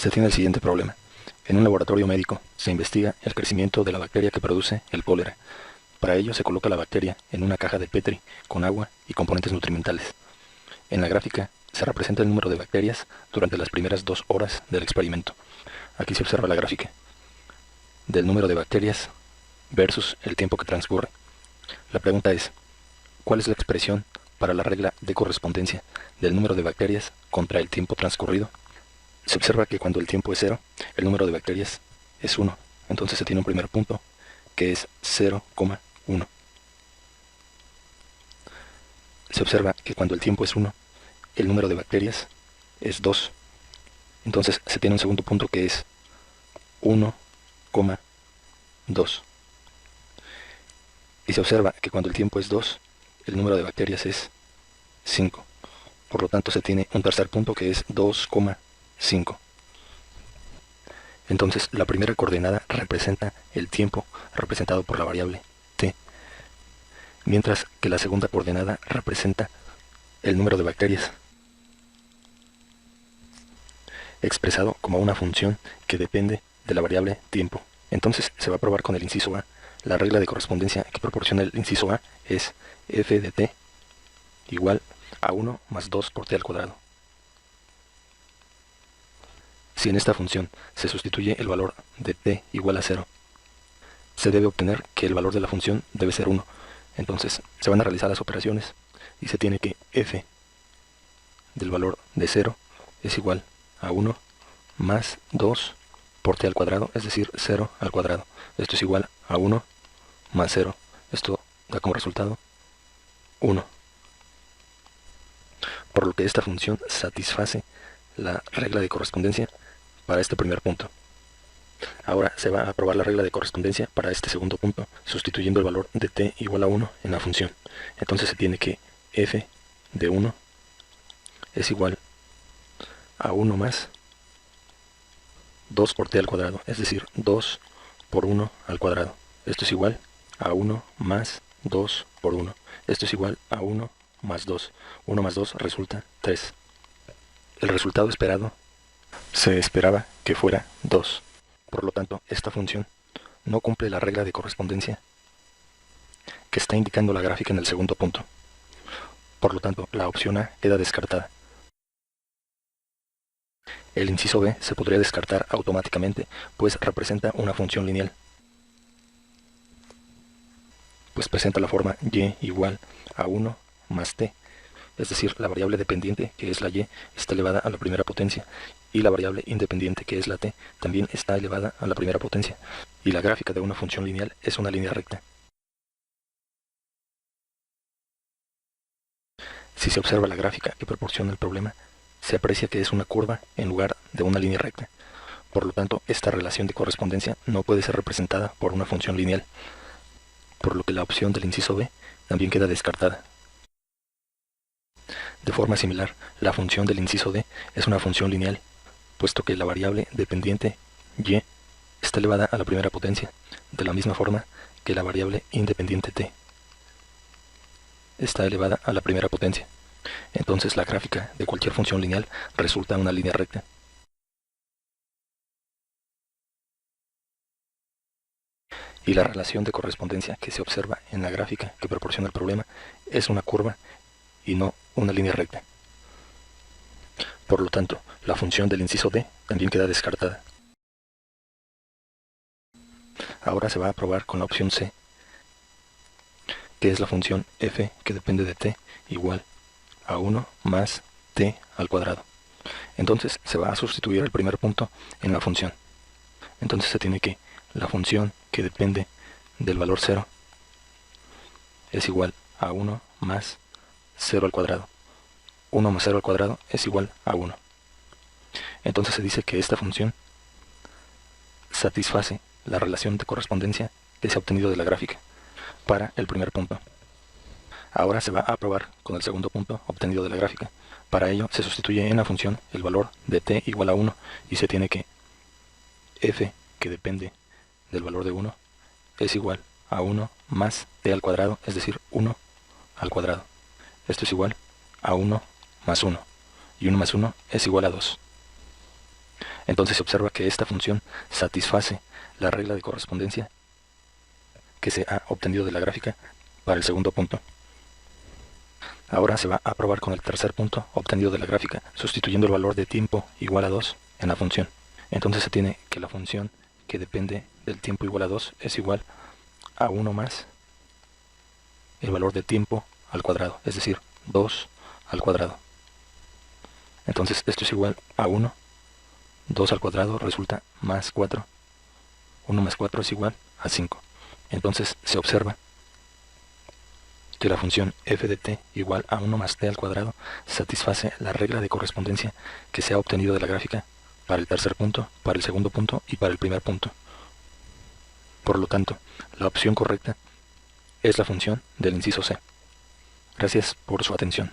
Se tiene el siguiente problema. En un laboratorio médico se investiga el crecimiento de la bacteria que produce el cólera. Para ello se coloca la bacteria en una caja de Petri con agua y componentes nutrimentales. En la gráfica se representa el número de bacterias durante las primeras 2 horas del experimento. Aquí se observa la gráfica del número de bacterias versus el tiempo que transcurre. La pregunta es, ¿cuál es la expresión para la regla de correspondencia del número de bacterias contra el tiempo transcurrido? Se observa que cuando el tiempo es 0, el número de bacterias es 1. Entonces se tiene un primer punto que es 0,1. Se observa que cuando el tiempo es 1, el número de bacterias es 2. Entonces se tiene un segundo punto que es 1,2. Y se observa que cuando el tiempo es 2, el número de bacterias es 5. Por lo tanto se tiene un tercer punto que es 2,5. Entonces la primera coordenada representa el tiempo representado por la variable t, mientras que la segunda coordenada representa el número de bacterias, expresado como una función que depende de la variable tiempo. Entonces se va a probar con el inciso A. La regla de correspondencia que proporciona el inciso A es f de t igual a 1 más 2 por t al cuadrado. Si en esta función se sustituye el valor de t igual a 0, se debe obtener que el valor de la función debe ser 1. Entonces se van a realizar las operaciones y se tiene que f del valor de 0 es igual a 1 más 2 por t al cuadrado, es decir, 0 al cuadrado. Esto es igual a 1 más 0. Esto da como resultado 1. Por lo que esta función satisface la regla de correspondencia para este primer punto. Ahora se va a probar la regla de correspondencia para este segundo punto, sustituyendo el valor de t igual a 1 en la función. Entonces se tiene que f de 1 es igual a 1 más 2 por t al cuadrado, es decir, 2 por 1 al cuadrado. Esto es igual a 1 más 2 por 1. Esto es igual a 1 más 2. 1 más 2 resulta 3. El resultado esperado se esperaba que fuera 2. Por lo tanto, esta función no cumple la regla de correspondencia que está indicando la gráfica en el segundo punto. Por lo tanto, la opción A queda descartada. El inciso B se podría descartar automáticamente, pues representa una función lineal. Pues presenta la forma y igual a 1 más t. Es decir, la variable dependiente, que es la y, está elevada a la primera potencia, y la variable independiente, que es la t, también está elevada a la primera potencia, y la gráfica de una función lineal es una línea recta. Si se observa la gráfica que proporciona el problema, se aprecia que es una curva en lugar de una línea recta. Por lo tanto, esta relación de correspondencia no puede ser representada por una función lineal, por lo que la opción del inciso B también queda descartada. De forma similar, la función del inciso D es una función lineal, puesto que la variable dependiente y está elevada a la primera potencia, de la misma forma que la variable independiente t está elevada a la primera potencia. Entonces la gráfica de cualquier función lineal resulta una línea recta. Y la relación de correspondencia que se observa en la gráfica que proporciona el problema es una curva y no una línea recta. Por lo tanto, la función del inciso D también queda descartada. Ahora se va a probar con la opción C, que es la función f que depende de t igual a 1 más t al cuadrado. Entonces se va a sustituir el primer punto en la función. Entonces se tiene que la función que depende del valor 0 es igual a 1 más 0 al cuadrado. 1 más 0 al cuadrado es igual a 1. Entonces se dice que esta función satisface la relación de correspondencia que se ha obtenido de la gráfica para el primer punto. Ahora se va a probar con el segundo punto obtenido de la gráfica. Para ello se sustituye en la función el valor de t igual a 1 y se tiene que f que depende del valor de 1 es igual a 1 más t al cuadrado, es decir, 1 al cuadrado. Esto es igual a 1 más 1, y 1 más 1 es igual a 2. Entonces se observa que esta función satisface la regla de correspondencia que se ha obtenido de la gráfica para el segundo punto. Ahora se va a probar con el tercer punto obtenido de la gráfica, sustituyendo el valor de tiempo igual a 2 en la función. Entonces se tiene que la función que depende del tiempo igual a 2 es igual a 1 más el valor de tiempo al cuadrado, es decir, 2 al cuadrado. Entonces esto es igual a 1, 2 al cuadrado resulta más 4, 1 más 4 es igual a 5. Entonces se observa que la función f de t igual a 1 más t al cuadrado satisface la regla de correspondencia que se ha obtenido de la gráfica para el tercer punto, para el segundo punto y para el primer punto. Por lo tanto, la opción correcta es la función del inciso C. Gracias por su atención.